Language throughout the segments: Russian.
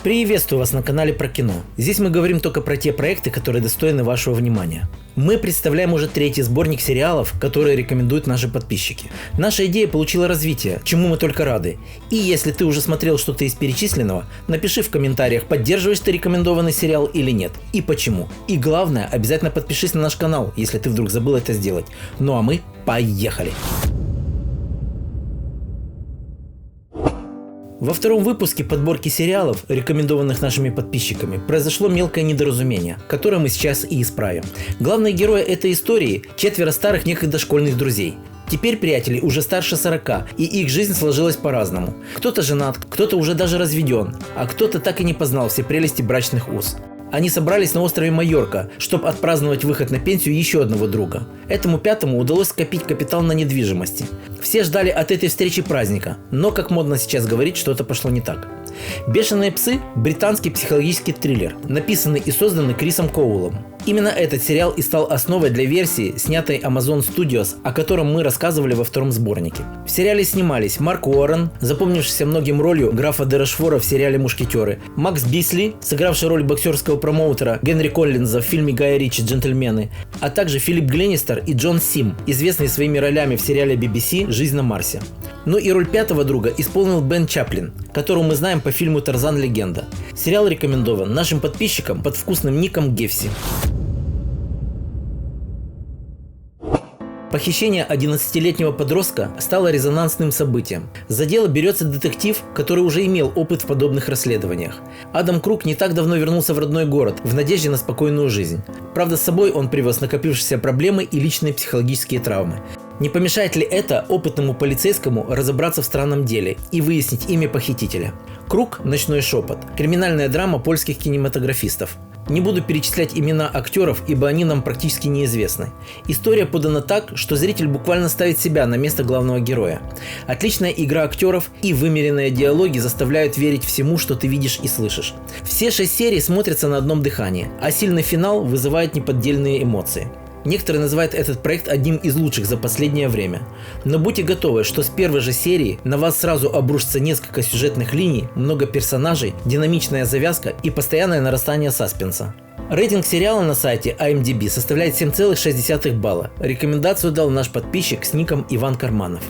Приветствую вас на канале про кино. Здесь мы говорим только про те проекты, которые достойны вашего внимания. Мы представляем уже третий сборник сериалов, которые рекомендуют наши подписчики. Наша идея получила развитие, чему мы только рады. И если ты уже смотрел что-то из перечисленного, напиши в комментариях, поддерживаешь ты рекомендованный сериал или нет, и почему. И главное, обязательно подпишись на наш канал, если ты вдруг забыл это сделать. Ну а мы поехали! Во втором выпуске подборки сериалов, рекомендованных нашими подписчиками, произошло мелкое недоразумение, которое мы сейчас и исправим. Главные герои этой истории – 4 старых некогда школьных друзей. Теперь приятели уже старше 40, и их жизнь сложилась по-разному. Кто-то женат, кто-то уже даже разведен, а кто-то так и не познал все прелести брачных уз. Они собрались на острове Майорка, чтобы отпраздновать выход на пенсию еще одного друга. Этому пятому удалось скопить капитал на недвижимости. Все ждали от этой встречи праздника, но, как модно сейчас говорить, что-то пошло не так. «Бешеные псы» – британский психологический триллер, написанный и созданный Крисом Коулом. Именно этот сериал и стал основой для версии, снятой Amazon Studios, о котором мы рассказывали во втором сборнике. В сериале снимались Марк Уоррен, запомнившийся многим ролью графа де Рошфора в сериале «Мушкетеры», Макс Бисли, сыгравший роль боксерского промоутера Генри Коллинза в фильме Гая Ричи «Джентльмены», а также Филипп Глинистер и Джон Сим, известные своими ролями в сериале BBC «Жизнь на Марсе». Ну и роль пятого друга исполнил Бен Чаплин, которого мы знаем по фильму «Тарзан. Легенда». Сериал рекомендован нашим подписчикам под вкусным ником Гефси. Похищение 11-летнего подростка стало резонансным событием. За дело берется детектив, который уже имел опыт в подобных расследованиях. Адам Круг не так давно вернулся в родной город, в надежде на спокойную жизнь. Правда, с собой он привез накопившиеся проблемы и личные психологические травмы. Не помешает ли это опытному полицейскому разобраться в странном деле и выяснить имя похитителя? «Круг. Ночной шепот» – криминальная драма польских кинематографистов. Не буду перечислять имена актеров, ибо они нам практически неизвестны. История подана так, что зритель буквально ставит себя на место главного героя. Отличная игра актеров и вымеренные диалоги заставляют верить всему, что ты видишь и слышишь. Все 6 серий смотрятся на одном дыхании, а сильный финал вызывает неподдельные эмоции. Некоторые называют этот проект одним из лучших за последнее время. Но будьте готовы, что с первой же серии на вас сразу обрушится несколько сюжетных линий, много персонажей, динамичная завязка и постоянное нарастание саспенса. Рейтинг сериала на сайте IMDb составляет 7,6 балла. Рекомендацию дал наш подписчик с ником Иван Карманов.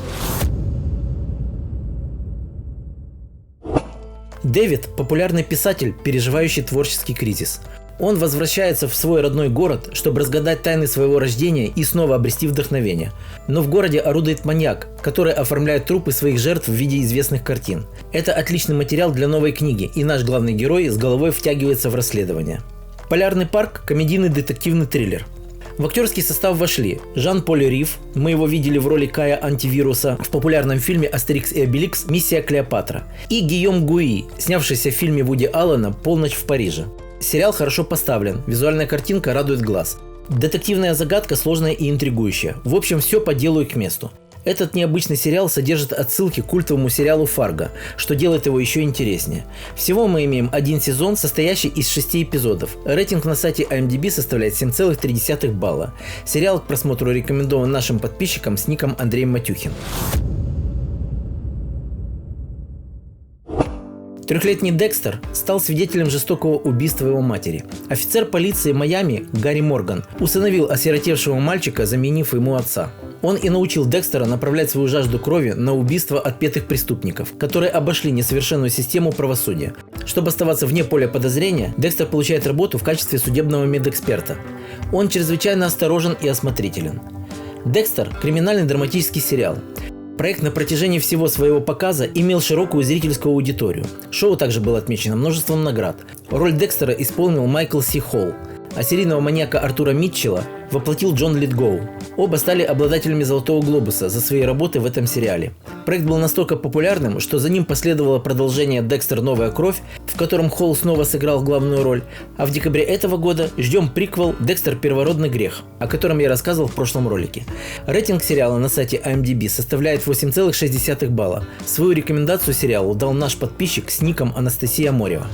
Дэвид – популярный писатель, переживающий творческий кризис. Он возвращается в свой родной город, чтобы разгадать тайны своего рождения и снова обрести вдохновение. Но в городе орудует маньяк, который оформляет трупы своих жертв в виде известных картин. Это отличный материал для новой книги, и наш главный герой с головой втягивается в расследование. «Полярный парк» – комедийный детективный триллер. В актерский состав вошли Жан-Поль Рив, мы его видели в роли Кая Антивируса в популярном фильме «Астерикс и Обеликс. Миссия Клеопатра», и Гийом Гуи, снявшийся в фильме Вуди Аллена «Полночь в Париже». Сериал хорошо поставлен, визуальная картинка радует глаз. Детективная загадка сложная и интригующая. В общем, все по делу и к месту. Этот необычный сериал содержит отсылки к культовому сериалу «Фарго», что делает его еще интереснее. Всего мы имеем один сезон, состоящий из 6 эпизодов. Рейтинг на сайте IMDb составляет 7,3 балла. Сериал к просмотру рекомендован нашим подписчикам с ником Андрей Матюхин. Трехлетний Декстер стал свидетелем жестокого убийства его матери. Офицер полиции Майами Гарри Морган усыновил осиротевшего мальчика, заменив ему отца. Он и научил Декстера направлять свою жажду крови на убийство отпетых преступников, которые обошли несовершенную систему правосудия. Чтобы оставаться вне поля подозрения, Декстер получает работу в качестве судебного медэксперта. Он чрезвычайно осторожен и осмотрителен. «Декстер» – криминальный драматический сериал. Проект на протяжении всего своего показа имел широкую зрительскую аудиторию. Шоу также было отмечено множеством наград. Роль Декстера исполнил Майкл Си Холл, а серийного маньяка Артура Митчелла воплотил Джон Литгоу. Оба стали обладателями Золотого глобуса за свои работы в этом сериале. Проект был настолько популярным, что за ним последовало продолжение «Декстер. Новая кровь», в котором Холл снова сыграл главную роль, а в декабре этого года ждем приквел «Декстер. Первородный грех», о котором я рассказывал в прошлом ролике. Рейтинг сериала на сайте IMDb составляет 8,6 балла. Свою рекомендацию сериалу дал наш подписчик с ником Анастасия Морева.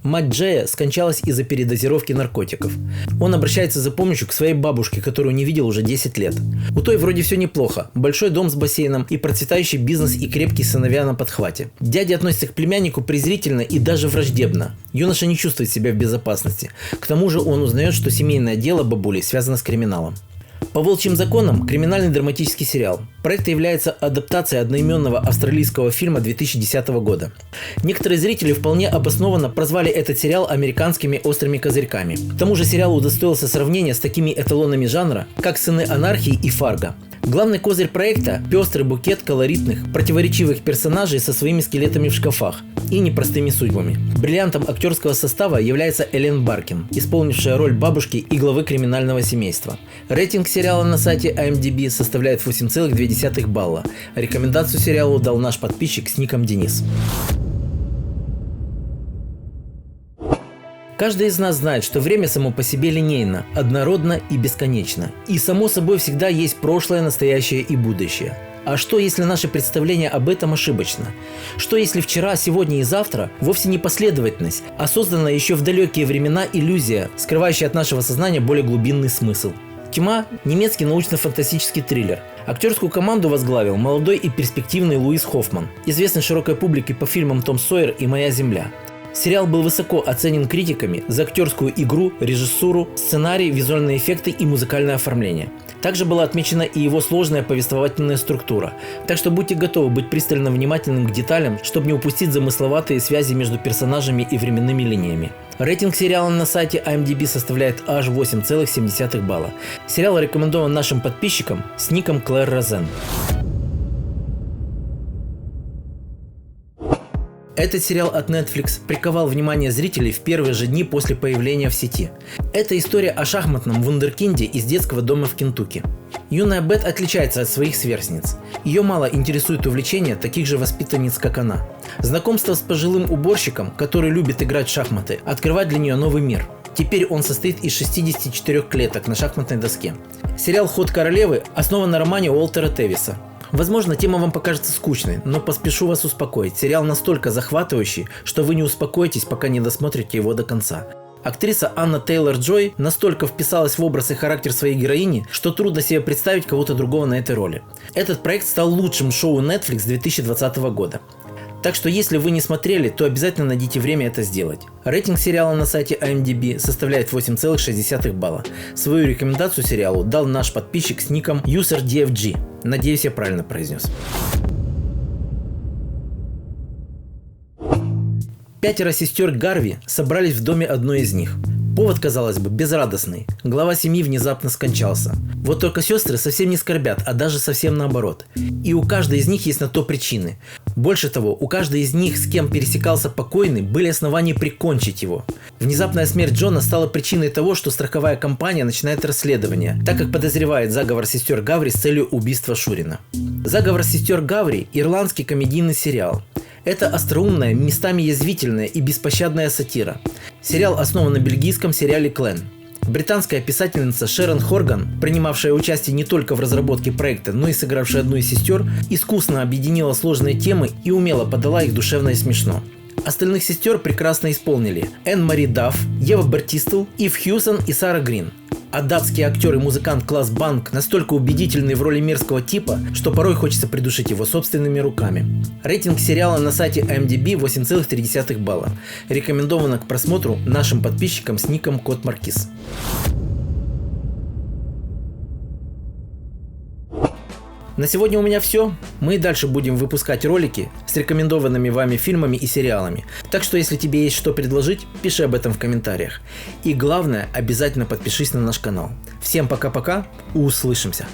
Мать Джея скончалась из-за передозировки наркотиков. Он обращается за помощью к своей бабушке, которую не видел уже 10 лет. У той вроде все неплохо. Большой дом с бассейном и процветающий бизнес и крепкие сыновья на подхвате. Дядя относится к племяннику презрительно и даже враждебно. Юноша не чувствует себя в безопасности. К тому же он узнает, что семейное дело бабули связано с криминалом. По волчьим законам – криминальный драматический сериал. Проект является адаптацией одноименного австралийского фильма 2010 года. Некоторые зрители вполне обоснованно прозвали этот сериал американскими острыми козырьками. К тому же сериал удостоился сравнения с такими эталонами жанра, как «Сыны анархии» и «Фарго». Главный козырь проекта – пестрый букет колоритных, противоречивых персонажей со своими скелетами в шкафах и непростыми судьбами. Бриллиантом актерского состава является Элен Баркин, исполнившая роль бабушки и главы криминального семейства. Рейтинг сериала на сайте IMDb составляет 8,2 балла. Рекомендацию сериалу дал наш подписчик с ником Денис. Каждый из нас знает, что время само по себе линейно, однородно и бесконечно. И само собой всегда есть прошлое, настоящее и будущее. А что, если наше представление об этом ошибочно? Что, если вчера, сегодня и завтра вовсе не последовательность, а созданная еще в далекие времена иллюзия, скрывающая от нашего сознания более глубинный смысл? «Тьма» – немецкий научно-фантастический триллер. Актерскую команду возглавил молодой и перспективный Луис Хоффман, известный широкой публике по фильмам «Том Сойер» и «Моя земля». Сериал был высоко оценен критиками за актерскую игру, режиссуру, сценарий, визуальные эффекты и музыкальное оформление. Также была отмечена и его сложная повествовательная структура, так что будьте готовы быть пристально внимательным к деталям, чтобы не упустить замысловатые связи между персонажами и временными линиями. Рейтинг сериала на сайте IMDb составляет аж 8,7 балла. Сериал рекомендован нашим подписчикам с ником Клэр Розен. Этот сериал от Netflix приковал внимание зрителей в первые же дни после появления в сети. Это история о шахматном вундеркинде из детского дома в Кентукки. Юная Бет отличается от своих сверстниц. Ее мало интересует увлечение таких же воспитанниц, как она. Знакомство с пожилым уборщиком, который любит играть в шахматы, открывает для нее новый мир. Теперь он состоит из 64 клеток на шахматной доске. Сериал «Ход королевы» основан на романе Уолтера Тевиса. Возможно, тема вам покажется скучной, но поспешу вас успокоить. Сериал настолько захватывающий, что вы не успокоитесь, пока не досмотрите его до конца. Актриса Анна Тейлор-Джой настолько вписалась в образ и характер своей героини, что трудно себе представить кого-то другого на этой роли. Этот проект стал лучшим шоу Netflix 2020 года. Так что если вы не смотрели, то обязательно найдите время это сделать. Рейтинг сериала на сайте IMDb составляет 8,6 балла. Свою рекомендацию сериалу дал наш подписчик с ником UserDFG. Надеюсь, я правильно произнес. 5 сестер Гарви собрались в доме одной из них. Повод, казалось бы, безрадостный. Глава семьи внезапно скончался. Вот только сестры совсем не скорбят, а даже совсем наоборот. И у каждой из них есть на то причины. Больше того, у каждой из них, с кем пересекался покойный, были основания прикончить его. Внезапная смерть Джона стала причиной того, что страховая компания начинает расследование, так как подозревает заговор сестер Гаври с целью убийства Шурина. «Заговор сестер Гаври» – ирландский комедийный сериал. Это остроумная, местами язвительная и беспощадная сатира. Сериал основан на бельгийском сериале «Клен». Британская писательница Шерон Хорган, принимавшая участие не только в разработке проекта, но и сыгравшая одну из сестер, искусно объединила сложные темы и умело подала их душевно и смешно. Остальных сестер прекрасно исполнили Энн Мари Дафф, Ева Бартистл, Ив Хьюсон и Сара Грин. А датский актер и музыкант Клас Банк настолько убедительный в роли мерзкого типа, что порой хочется придушить его собственными руками. Рейтинг сериала на сайте IMDb 8,3 балла. Рекомендовано к просмотру нашим подписчикам с ником Кот Маркиз. На сегодня у меня все. Мы и дальше будем выпускать ролики с рекомендованными вами фильмами и сериалами. Так что если тебе есть что предложить, пиши об этом в комментариях. И главное, обязательно подпишись на наш канал. Всем пока-пока, услышимся!